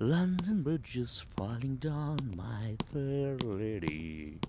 London Bridge is falling down, my fair lady.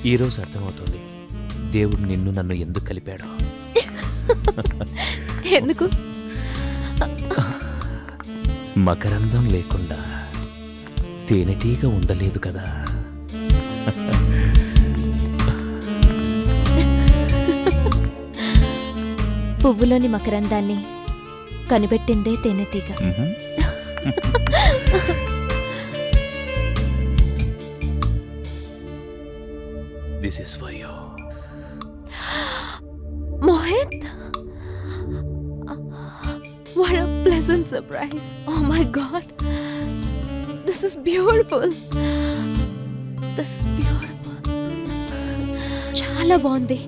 ఈరోజు అర్థమవుతుంది దేవుడు నిన్ను నన్ను ఎందుకు కలిపాడో. ఎందుకు? మకరందం లేకుండా తేనెటీగ ఉండలేదు కదా. పువ్వులోని మకరందాన్ని కనిపెట్టిందే తేనెటీగ. This is for you. Mohit? What a pleasant surprise. Oh my God. This is beautiful. This is beautiful. చాలా బాగుంది.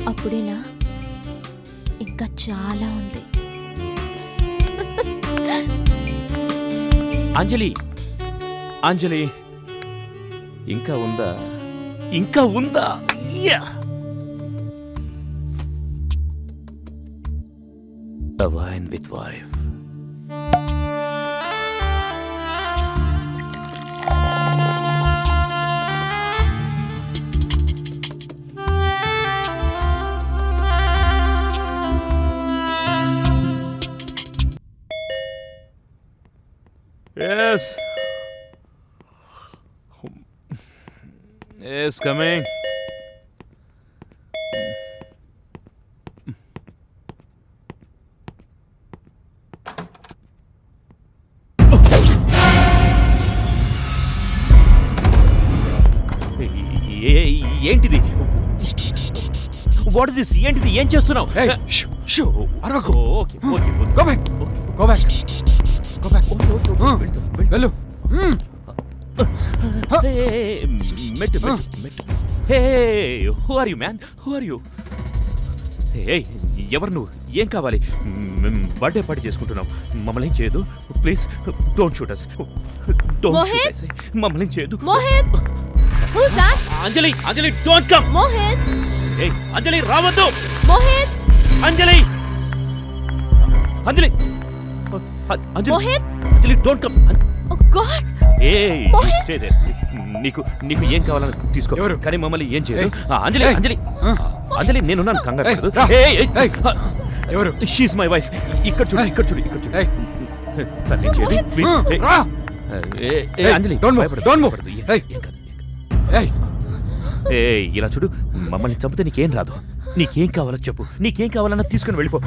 అప్పుడేనా? ఇంకా చాలా ఉంది. అంజలి, అంజలి, ఇంకా ఉందా? ఇంకా ఉందా? A wine with wife. Yes. Yes, coming. ఏంటిది? What is this? ఏంటిది? ఏం చేస్తున్నావు? అరవకు. Okay okay, go back, go back, go back. వెళ్ళు. మెట్టు మెట్టు మెట్టు. Hey, who are you man? Who are you? Hey, ఎవరు నువ్వు? ఏం కావాలి? బర్త్డే పార్టీ చేసుకుంటున్నావు, మమ్మల్ని ఏం చేయదు. Please don't shoot us. Don't shoot us. మమ్మల్ని చేయదు. Mohit, who's that? Anjali, Anjali, don't come. Mohit, hey, Anjali రావద్దు. Mohit, Anjali, Anjali, Anjali, Mohit, Anjali, don't come. oh God. ఏయ్, మోహిత్, స్టే దేర్. నీకు నీకు ఏం కావాలని తీసుకో, కానీ మమ్మల్ని ఏం చేయదు. అంజలి, అంజలి, అంజలి, నేనున్నాను, కంగారు పడదు. ఎవరు? She my wife. ఇక్కడ చూడు, ఇక్కడ చూడు, ఇక్కడ చూడు. తన్ని చేయదు ప్లీజ్. అంజలి, భయపడదు. ఏం కాదు. ఇలా చూడు, మమ్మల్ని చంపితే నీకేం రాదు. నీకేం కావాలో చెప్పు. నీకేం కావాలన్నా తీసుకుని వెళ్ళిపో.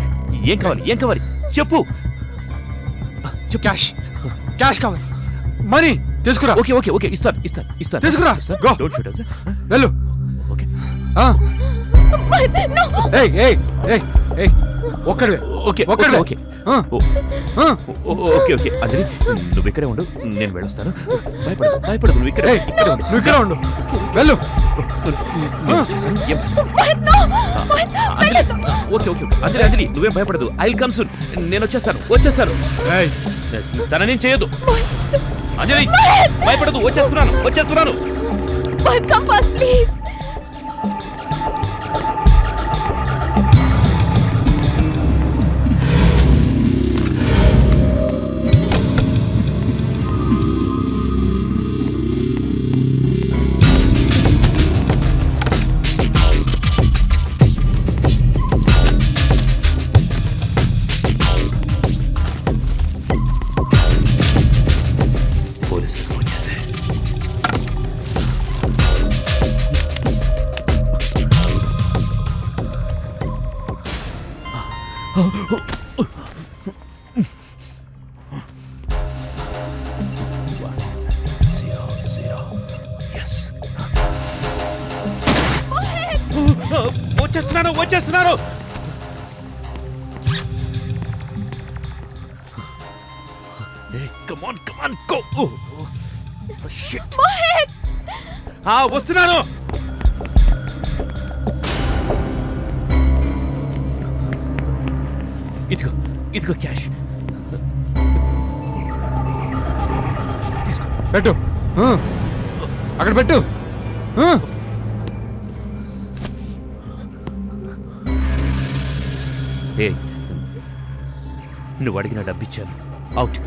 ఏం కావాలి? ఏం కావాలి చెప్పు. క్యాష్, క్యాష్ కావాలి. మనీ తీసుకురా. ఓకే ఓకే ఓకే, ఇస్తాను ఇస్తాను ఇస్తాను. తీసుకురా. గో. Don't shoot us. వెళ్ళు. ఓకే. ఏయ్ ఏయ్ ఏయ్ ఏయ్, ఒక్కడివే. ఓకే ఒక్కడివే. ఓకే. ఆ, ఆ. ఓకే ఓకే అంజలి నువ్వు ఇక్కడే ఉండు నేను వెళ్ళొస్తాను భయపడదు నువ్వు ఇక్కడే ఏయ్, నువ్వు ఇక్కడ ఉండు. వెళ్ళు. నేను వచ్చేస్తాను. అంజలి ఓకే ఓకే అంజలి అంజలి నువ్వేం భయపడదు ఐ విల్ కమ్ సూన్ నేను వచ్చేస్తాను ఏయ్, తననేం చేయొద్దు అంజలి భయపడదు వచ్చేస్తున్నాను Mohit, come fast, please. పోలీసులు వచ్చేస్తే వచ్చేస్తున్నాను Come on, go! Oh, shit! Mohit! వస్తున్నాను ఇదిగో క్యాష్ తీసుకో పెట్టు. ఆ, అక్కడ పెట్టు. ఆ. ఏ నువ్వు అడిగిన డబ్బిచ్చాను అవుట్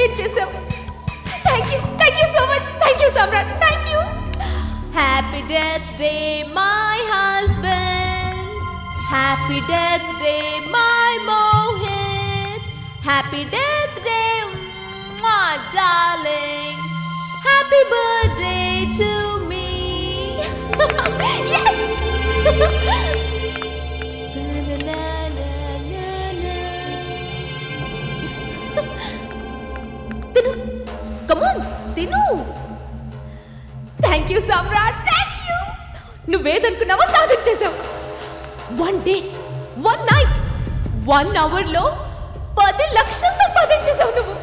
సెలబ్రేట్ చేసావు. Thank you so much. Thank you Samrat. Thank you. Happy death day my husband. Happy death day my Mohit. Happy death day my darling. Happy birthday to me. yes. తిను, కమాన్ తిను. Thank you Samrat. Thank you. నువ్వేదనుకున్నావో సాధించేశావు. 1 day 1 night 1 అవర్లో 10 లక్షలు సంపాదించేశావు నువ్వు.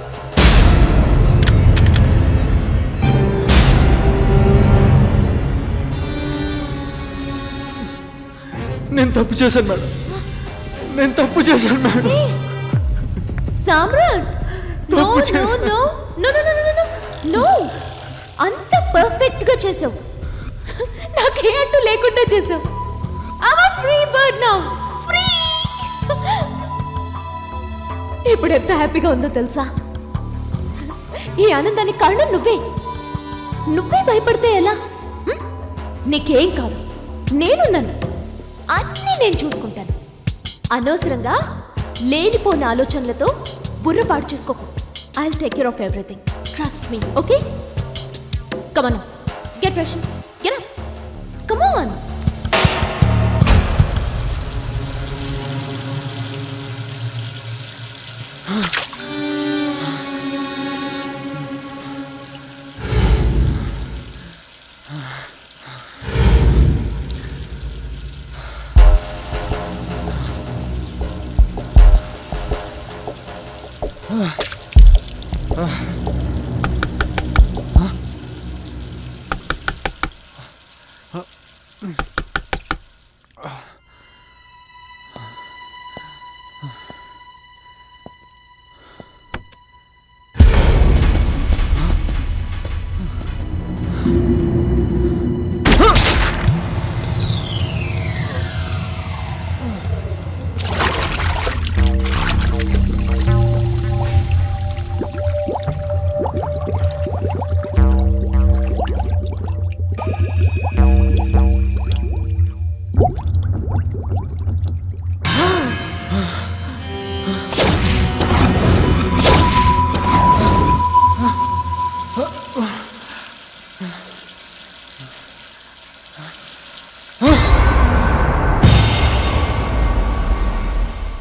నేను తప్పు చేశాను మేడం. నేను తప్పు చేశాను మేడం. సామ్రాట్, నో తప్పు నో చేశాను. No no no no no no. అంత పర్ఫెక్ట్ గా చేసావు. నాకే అడ్డు లేకుండా చేసావు. I'm a free bird now. Free. ఇప్పుడు ఎంత హ్యాపీగా ఉందో తెలుసా? ఈ ఆనందానికి కారణం నువ్వే భయపడితే ఎలా? నీకేం కాదు, నేనున్నాను. అన్నీ నేను చూసుకుంటాను. అనవసరంగా లేనిపోయిన ఆలోచనలతో బుర్ర పాడు చేసుకోకు. I'll take care of everything. Trust me, okay? Come on, get fresh. Get up. Come on.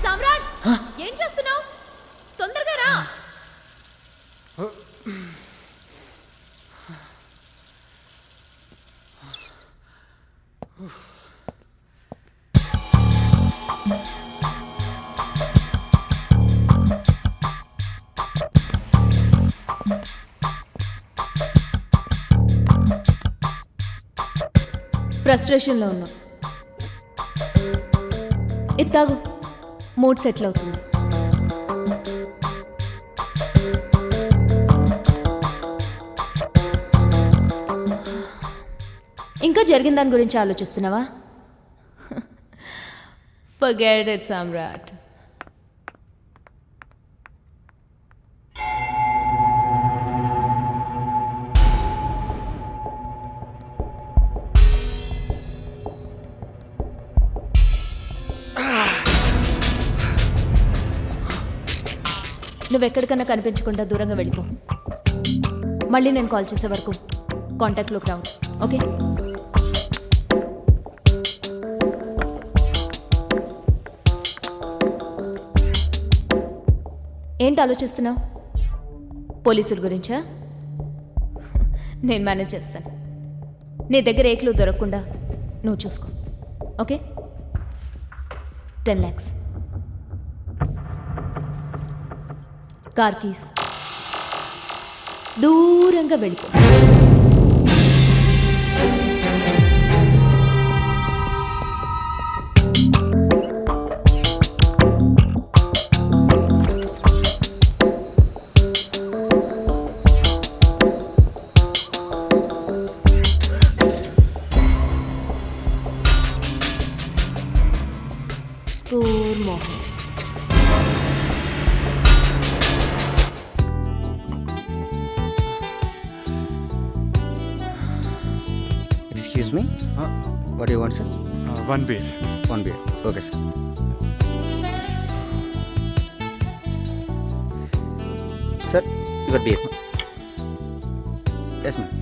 సామ్రాట్, ఏం చేస్తున్నావు? తొందరగా రా. ఫ్రస్ట్రేషన్లో ఉన్నావు. ఇత్తాగు, మూడ్ సెటిల్ అవుతుంది. ఇంకా జరిగిన దాని గురించి ఆలోచిస్తున్నావా? Forget it, Samrat. నువ్వెక్కడికన్నా కనిపించకుండా దూరంగా వెళ్ళిపో. మళ్ళీ నేను కాల్ చేసే వరకు కాంటాక్ట్లోకి రావు, ఓకే? ఏంటి ఆలోచిస్తున్నావు? పోలీసుల గురించా? నేను మేనేజ్ చేస్తాను. నీ దగ్గర ఏ క్లూ దొరకకుండా నువ్వు చూసుకో, ఓకే? 10 lakhs. Car keys. దూరంగా వెళ్ళిపో. Excuse me, what you want sir? 1 beer. 1 beer. Okay sir. Sir your beer. Yes ma'am.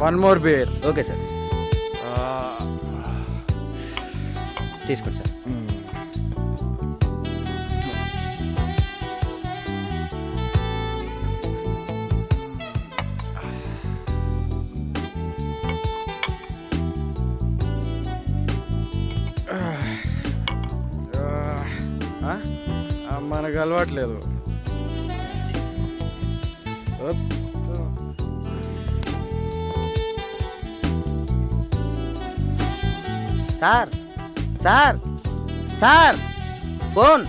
One more beer. Okay sir, తీసుకోండి సార్. మనకు అలవాట్లేదు. Sir sir sir phone.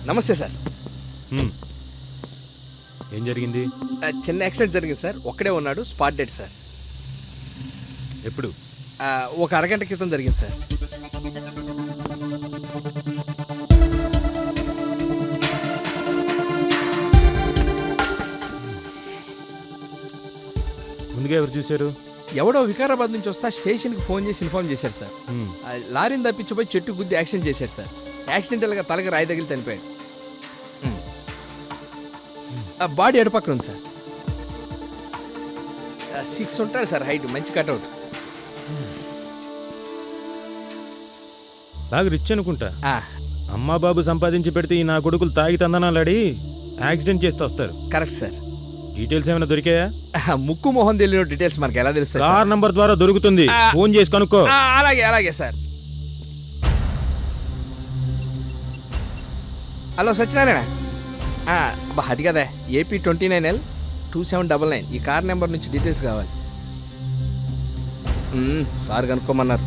Namaste sir. ఏం జరిగింది? చిన్న యాక్సిడెంట్ జరిగింది sir. ఒక్కడే ఉన్నాడు, స్పాట్ డెడ్ సార్. ఎప్పుడు? ఒక అరగంట క్రితం జరిగింది సార్. ముందుగా ఎవరు చూశారు? ఎవడో వికారాబాద్ నుంచి వస్తా స్టేషన్కి ఫోన్ చేసి ఇన్ఫార్మ్ చేశారు సార్. లారీని తప్పించిపోయి చెట్టు గుద్ది యాక్సిడెంట్ చేశారు సార్. యాక్సిడెంటల్గా తలకి రాయి తగిలి చనిపోయాడు. బాడీ ఎడపక్కన ఉంది సార్. 6 ఉంటాడు సార్ హైట్, మంచి కట్అవుట్. బాగా రిచ్ అనుకుంటా. అమ్మా బాబు సంపాదించి పెడితే ఈ నా కొడుకులు తాగి తందనాలాడి యాక్సిడెంట్ చేస్తూ వస్తారు. Correct sir. డీటెయిల్స్ ఏమైనా దొరికాయా? ముక్కు మొహం తెలియని డీటెయిల్స్ మనకి ఎలా తెలుస్తాయి? కార్ నంబర్ ద్వారా దొరుకుతుంది, ఫోన్ చేసి కనుక్కో. అలాగే అలాగే సార్. హలో సత్యనారాయణ. అది కదా AP 29L 2799. ఈ కార్ నెంబర్ నుంచి డీటెయిల్స్ కావాలి. సార్ కనుక్కోమన్నారు.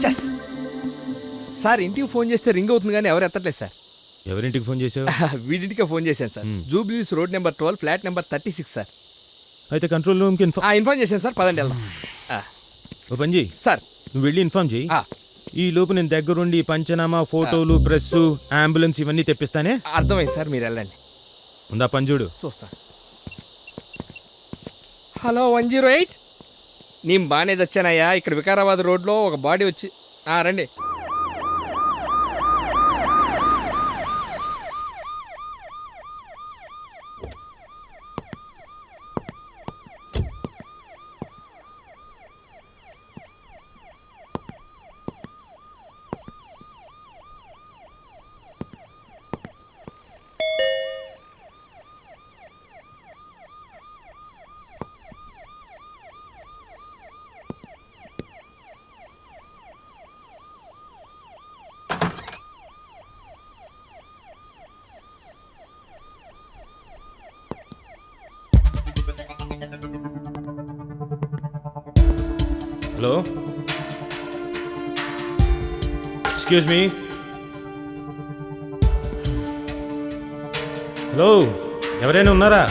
చెస్ సార్, ఇంటికి ఫోన్ చేస్తే రింగ్ అవుతుంది కానీ ఎవరు ఎత్తట్లేదు సార్. ఎవరింటికి ఫోన్ చేసావు? వీడింటికే ఫోన్ చేశాను సార్. జూబ్లీస్ road number 12, flat number 36 sir. అయితే కంట్రోల్ రూమ్కి ఇన్ఫార్మ్ చేశాను సార్. పదండి వెళ్దాం. ఓ పని చెయ్యి సార్, నువ్వు వెళ్ళి ఇన్ఫార్మ్ చెయ్యి. ఈ లోపు నేను దగ్గరుండి పంచనామా, ఫోటోలు, ప్రెస్, అంబులెన్స్ ఇవన్నీ తెప్పిస్తానే. అర్థమైంది సార్, మీరు వెళ్ళండి. ఉందా పని చూడు. చూస్తా. హలో 108. నేను బాగానే చచ్చానయ్యా. ఇక్కడ వికారాబాద్ రోడ్లో ఒక బాడీ వచ్చి రండి. హలో ఎక్స్క్యూజ్ మీ హలో ఎవరైనా ఉన్నారా?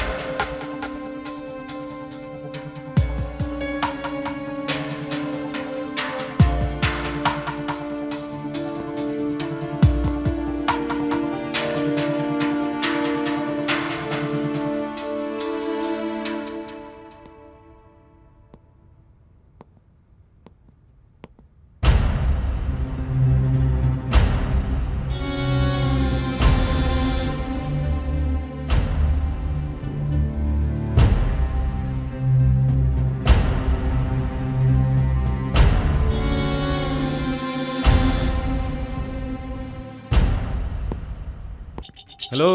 Hello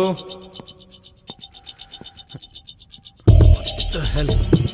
What the hell?